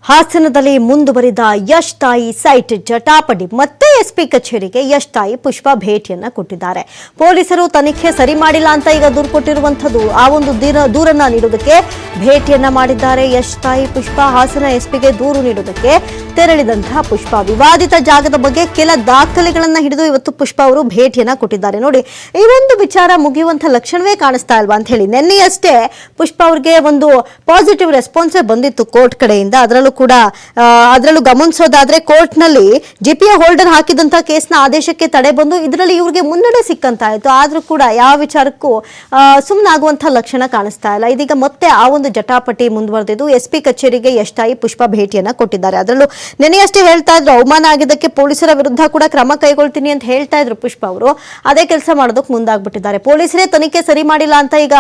ಹಾಸನದಲ್ಲಿ ಮುಂದುವರಿದ ಯಶ್ ತಾಯಿ ಸೈಟ್ ಜಟಾಪಟಿ ಮತ್ತೆ ಎಸ್ಪಿ ಕಚೇರಿಗೆ ಯಶ್ ತಾಯಿ ಪುಷ್ಪ ಭೇಟಿಯನ್ನ ಕೊಟ್ಟಿದ್ದಾರೆ. ಪೊಲೀಸರು ತನಿಖೆ ಸರಿ ಮಾಡಿಲ್ಲ ಅಂತ ಈಗ ದೂರು ಕೊಟ್ಟಿರುವಂತದ್ದು. ಆ ಒಂದು ದೂರನ್ನ ನೀಡುವುದಕ್ಕೆ ಭೇಟಿಯನ್ನ ಮಾಡಿದ್ದಾರೆ ಯಶ್ ತಾಯಿ ಪುಷ್ಪ. ಹಾಸನ ಎಸ್ಪಿಗೆ ದೂರು ನೀಡುವುದಕ್ಕೆ ತೆರಳಿದಂತಹ ಪುಷ್ಪ ವಿವಾದಿತ ಜಾಗದ ಬಗ್ಗೆ ಕೆಲ ದಾಖಲೆಗಳನ್ನ ಹಿಡಿದು ಇವತ್ತು ಪುಷ್ಪ ಅವರು ಭೇಟಿಯನ್ನ ಕೊಟ್ಟಿದ್ದಾರೆ. ನೋಡಿ, ಈ ಒಂದು ವಿಚಾರ ಮುಗಿಯುವಂತ ಲಕ್ಷಣವೇ ಕಾಣಿಸ್ತಾ ಇಲ್ವಾ ಅಂತ ಹೇಳಿ ನಿನ್ನೆಯಷ್ಟೇ ಪುಷ್ಪ ಅವರಿಗೆ ಒಂದು ಪಾಸಿಟಿವ್ ರೆಸ್ಪಾನ್ಸ್ ಬಂದಿತ್ತು ಕೋರ್ಟ್ ಕಡೆಯಿಂದ. ಅದರಲ್ಲೂ ಗಮನಿಸೋದಾದ್ರೆ ಕೋರ್ಟ್ ನಲ್ಲಿ ಜಿಪಿಎ ಹೋಲ್ಡರ್ ಹಾಕಿದಂತಹ ಕೇಸ್ನ ಆದೇಶಕ್ಕೆ ತಡೆ ಬಂದು ಇದರಲ್ಲಿ ಇವರಿಗೆ ಮುನ್ನಡೆ ಸಿಕ್ಕಂತಾಯ್ತು. ಆದ್ರೂ ಕೂಡ ಯಾವ ವಿಚಾರಕ್ಕೂ ಸುಮ್ಮನಾಗುವಂತಹ ಲಕ್ಷಣ ಕಾಣಿಸ್ತಾ ಇಲ್ಲ. ಇದೀಗ ಮತ್ತೆ ಆ ಒಂದು ಜಟಾಪಟಿ ಮುಂದುವರೆದಿದ್ದು ಎಸ್ಪಿ ಕಚೇರಿಗೆ ಯಶ್ ತಾಯಿ ಪುಷ್ಪ ಭೇಟಿಯನ್ನ ಕೊಟ್ಟಿದ್ದಾರೆ. ಅದರಲ್ಲೂ ನೆನೆಯಷ್ಟೇ ಹೇಳ್ತಾ ಇದ್ರು ಅವಮಾನ ಆಗಿದ್ದಕ್ಕೆ ಪೊಲೀಸರ ವಿರುದ್ಧ ಕೂಡ ಕ್ರಮ ಕೈಗೊಳ್ತೀನಿ ಅಂತ ಹೇಳ್ತಾ ಇದ್ರು ಪುಷ್ಪ ಅವರು. ಅದೇ ಕೆಲಸ ಮಾಡೋದಕ್ಕೆ ಮುಂದಾಗ್ಬಿಟ್ಟಿದ್ದಾರೆ. ಪೊಲೀಸರೇ ತನಿಖೆ ಸರಿ ಮಾಡಿಲ್ಲ ಅಂತ ಈಗ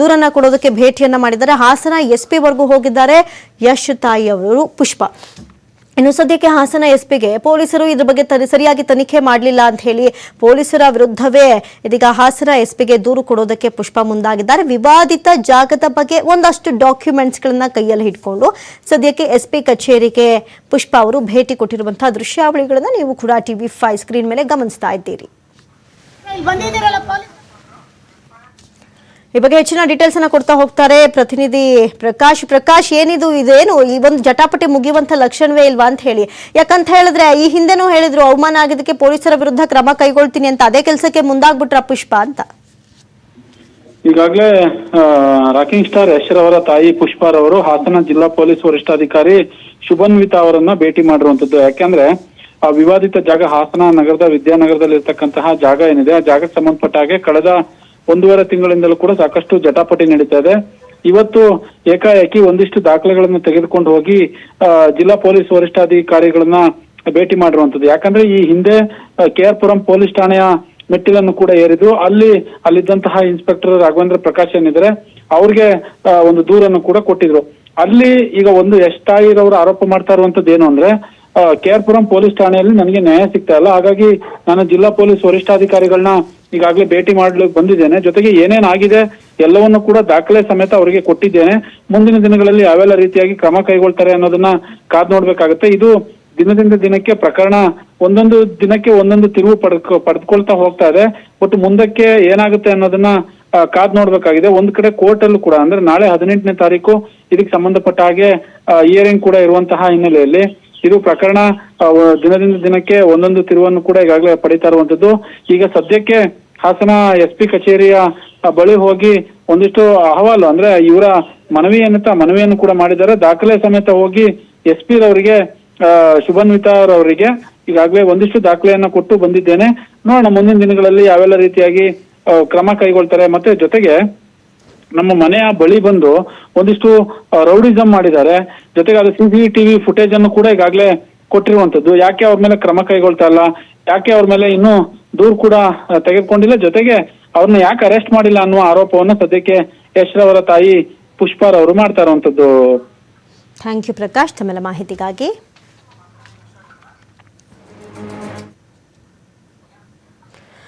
ದೂರನ್ನ ಕೊಡೋದಕ್ಕೆ ಭೇಟಿಯನ್ನ ಮಾಡಿದ್ದಾರೆ. ಹಾಸನ ಎಸ್ಪಿ ವರ್ಗೂ ಹೋಗಿದ್ದಾರೆ ಯಶ್ ತಾಯಿ ಅವರು ಪುಷ್ಪ. ಇನ್ನು ಸದ್ಯಕ್ಕೆ ಹಾಸನ ಎಸ್ಪಿಗೆ ಪೊಲೀಸರು ಇದ್ರ ಬಗ್ಗೆ ಸರಿಯಾಗಿ ತನಿಖೆ ಮಾಡಲಿಲ್ಲ ಅಂತ ಹೇಳಿ ಪೊಲೀಸರ ವಿರುದ್ಧವೇ ಇದೀಗ ಹಾಸನ ಎಸ್ಪಿಗೆ ದೂರು ಕೊಡೋದಕ್ಕೆ ಪುಷ್ಪ ಮುಂದಾಗಿದ್ದಾರೆ. ವಿವಾದಿತ ಜಾಗದ ಬಗ್ಗೆ ಒಂದಷ್ಟು ಡಾಕ್ಯುಮೆಂಟ್ಸ್ಗಳನ್ನ ಕೈಯಲ್ಲಿ ಹಿಡ್ಕೊಂಡು ಸದ್ಯಕ್ಕೆ ಎಸ್ಪಿ ಕಚೇರಿಗೆ ಪುಷ್ಪ ಅವರು ಭೇಟಿ ಕೊಟ್ಟಿರುವಂತಹ ದೃಶ್ಯಾವಳಿಗಳನ್ನ ನೀವು ಕೂಡ TV5 ಸ್ಕ್ರೀನ್ ಮೇಲೆ ಗಮನಿಸ್ತಾ ಇದ್ದೀರಿ. ಈ ಬಗ್ಗೆ ಹೆಚ್ಚಿನ ಡೀಟೇಲ್ಸ್ ಅನ್ನ ಕೊಡ್ತಾ ಹೋಗ್ತಾರೆ ಪ್ರತಿನಿಧಿ ಪ್ರಕಾಶ್. ಇದೇನು ಈ ಒಂದು ಜಟಾಪಟಿ ಮುಗಿಯುವಂತ ಲಕ್ಷಣವೇ ಇಲ್ವಾ ಅಂತ ಹೇಳಿ? ಯಾಕಂತ ಹೇಳಿದ್ರೆ ಈ ಹಿಂದೆನೂ ಹೇಳಿದ್ರು ಅವಮಾನ ಆಗಿದ್ದಕ್ಕೆ ಪೊಲೀಸರ ವಿರುದ್ಧ ಕ್ರಮ ಕೈಗೊಳ್ತೀನಿ ಅಂತ. ಅದೇ ಕೆಲಸಕ್ಕೆ ಮುಂದಾಗ್ಬಿಟ್ರ ಪುಷ್ಪ ಅಂತ. ಈಗಾಗಲೇ ರಾಕಿಂಗ್ ಸ್ಟಾರ್ ಯಶ್ ರವರ ತಾಯಿ ಪುಷ್ಪಾರವರು ಹಾಸನ ಜಿಲ್ಲಾ ಪೊಲೀಸ್ ವರಿಷ್ಠಾಧಿಕಾರಿ ಶುಭನ್ವಿತಾ ಅವರನ್ನ ಭೇಟಿ ಮಾಡಿರುವಂತದ್ದು. ಯಾಕೆಂದ್ರೆ ಆ ವಿವಾದಿತ ಜಾಗ ಹಾಸನ ನಗರದ ವಿದ್ಯಾನಗರದಲ್ಲಿ ಇರ್ತಕ್ಕಂತಹ ಜಾಗ ಏನಿದೆ, ಆ ಜಾಗಕ್ಕೆ ಸಂಬಂಧಪಟ್ಟ ಹಾಗೆ ಕಳೆದ 1.5 ತಿಂಗಳಿಂದಲೂ ಕೂಡ ಸಾಕಷ್ಟು ಜಟಾಪಟಿ ನಡೀತಾ ಇದೆ. ಇವತ್ತು ಏಕಾಏಕಿ ಒಂದಿಷ್ಟು ದಾಖಲೆಗಳನ್ನು ತೆಗೆದುಕೊಂಡು ಹೋಗಿ ಜಿಲ್ಲಾ ಪೊಲೀಸ್ ವರಿಷ್ಠಾಧಿಕಾರಿಗಳನ್ನ ಭೇಟಿ ಮಾಡಿರುವಂತದ್ದು. ಯಾಕಂದ್ರೆ ಈ ಹಿಂದೆ KR ಪುರಂ ಪೊಲೀಸ್ ಠಾಣೆಯ ಮೆಟ್ಟಿಲನ್ನು ಕೂಡ ಏರಿದ್ರು. ಅಲ್ಲಿದ್ದಂತಹ ಇನ್ಸ್ಪೆಕ್ಟರ್ ರಾಘವೇಂದ್ರ ಪ್ರಕಾಶ್ ಏನಿದ್ರೆ ಅವ್ರಿಗೆ ಒಂದು ದೂರನ್ನು ಕೂಡ ಕೊಟ್ಟಿದ್ರು. ಅಲ್ಲಿ ಈಗ ಒಂದು ಯಶ್ ತಾಯಿರವರು ಆರೋಪ ಮಾಡ್ತಾ ಇರುವಂತದ್ದು ಏನು ಅಂದ್ರೆ KR ಪುರಂ ಪೊಲೀಸ್ ಠಾಣೆಯಲ್ಲಿ ನನಗೆ ನ್ಯಾಯ ಸಿಗ್ತಾ ಇಲ್ಲ, ಹಾಗಾಗಿ ನಾನು ಜಿಲ್ಲಾ ಪೊಲೀಸ್ ವರಿಷ್ಠಾಧಿಕಾರಿಗಳನ್ನ ಈಗಾಗಲೇ ಭೇಟಿ ಮಾಡ್ಲಿಕ್ಕೆ ಬಂದಿದ್ದೇನೆ. ಜೊತೆಗೆ ಏನೇನಾಗಿದೆ ಎಲ್ಲವನ್ನೂ ಕೂಡ ದಾಖಲೆ ಸಮೇತ ಅವರಿಗೆ ಕೊಟ್ಟಿದ್ದೇನೆ. ಮುಂದಿನ ದಿನಗಳಲ್ಲಿ ಯಾವೆಲ್ಲ ರೀತಿಯಾಗಿ ಕ್ರಮ ಕೈಗೊಳ್ತಾರೆ ಅನ್ನೋದನ್ನ ಕಾದ್ ನೋಡ್ಬೇಕಾಗತ್ತೆ. ಇದು ದಿನದಿಂದ ದಿನಕ್ಕೆ ಪ್ರಕರಣ ಒಂದೊಂದು ದಿನಕ್ಕೆ ಒಂದೊಂದು ತಿರುವು ಪಡೆದುಕೊಳ್ತಾ ಹೋಗ್ತಾ ಇದೆ. ಒಟ್ಟು ಮುಂದಕ್ಕೆ ಏನಾಗುತ್ತೆ ಅನ್ನೋದನ್ನ ಕಾದ್ ನೋಡ್ಬೇಕಾಗಿದೆ. ಒಂದ್ ಕಡೆ ಕೋರ್ಟ್ ಅಲ್ಲೂ ಕೂಡ ಅಂದ್ರೆ ನಾಳೆ 18ನೇ ತಾರೀಕು ಇದಕ್ಕೆ ಸಂಬಂಧಪಟ್ಟ ಹಾಗೆ ಹಿಯರಿಂಗ್ ಕೂಡ ಇರುವಂತಹ ಹಿನ್ನೆಲೆಯಲ್ಲಿ ಇದು ಪ್ರಕರಣ ದಿನದಿಂದ ದಿನಕ್ಕೆ ಒಂದೊಂದು ತಿರುವನ್ನು ಕೂಡ ಈಗಾಗಲೇ ಪಡಿತಾ ಇರುವಂತದ್ದು. ಈಗ ಸದ್ಯಕ್ಕೆ ಹಾಸನ SP ಕಚೇರಿಯ ಬಳಿ ಹೋಗಿ ಒಂದಿಷ್ಟು ಅಹವಾಲು ಅಂದ್ರೆ ಇವರ ಮನವಿಯನ್ನು ಕೂಡ ಮಾಡಿದ್ದಾರೆ. ದಾಖಲೆ ಸಮೇತ ಹೋಗಿ SP ರವರಿಗೆ ಶುಭನ್ವಿತಾ ಅವರಿಗೆ ಈಗಾಗಲೇ ಒಂದಿಷ್ಟು ದಾಖಲೆಯನ್ನ ಕೊಟ್ಟು ಬಂದಿದ್ದೇನೆ. ನೋಡೋಣ ಮುಂದಿನ ದಿನಗಳಲ್ಲಿ ಯಾವೆಲ್ಲ ರೀತಿಯಾಗಿ ಕ್ರಮ ಕೈಗೊಳ್ತಾರೆ. ಮತ್ತೆ ಜೊತೆಗೆ ನಮ್ಮ ಮನೆಯ ಬಳಿ ಬಂದು ಒಂದಿಷ್ಟು ರೌಡಿಸಂ ಮಾಡಿದ್ದಾರೆ. ಜೊತೆಗೆ ಅದು CCTV ಫುಟೇಜ್ ಅನ್ನು ಕೂಡ ಈಗಾಗಲೇ ಕೊಟ್ಟಿರುವಂತದ್ದು. ಯಾಕೆ ಅವ್ರ ಮೇಲೆ ಕ್ರಮ ಕೈಗೊಳ್ತಾ ಇಲ್ಲ, ಯಾಕೆ ಅವ್ರ ಮೇಲೆ ಇನ್ನೂ ದೂರು ಕೂಡ ತೆಗೆದುಕೊಂಡಿಲ್ಲ, ಜೊತೆಗೆ ಅವ್ರನ್ನ ಯಾಕೆ ಅರೆಸ್ಟ್ ಮಾಡಿಲ್ಲ ಅನ್ನುವ ಆರೋಪವನ್ನು ಸದ್ಯಕ್ಕೆ ಯಶ್ ರವರ ತಾಯಿ ಪುಷ್ಪಾರವರು ಮಾಡ್ತಾ ಇರುವಂತದ್ದು. ಥ್ಯಾಂಕ್ ಯು ಪ್ರಕಾಶ್ ತಮ್ಮೆಲ್ಲ ಮಾಹಿತಿಗಾಗಿ.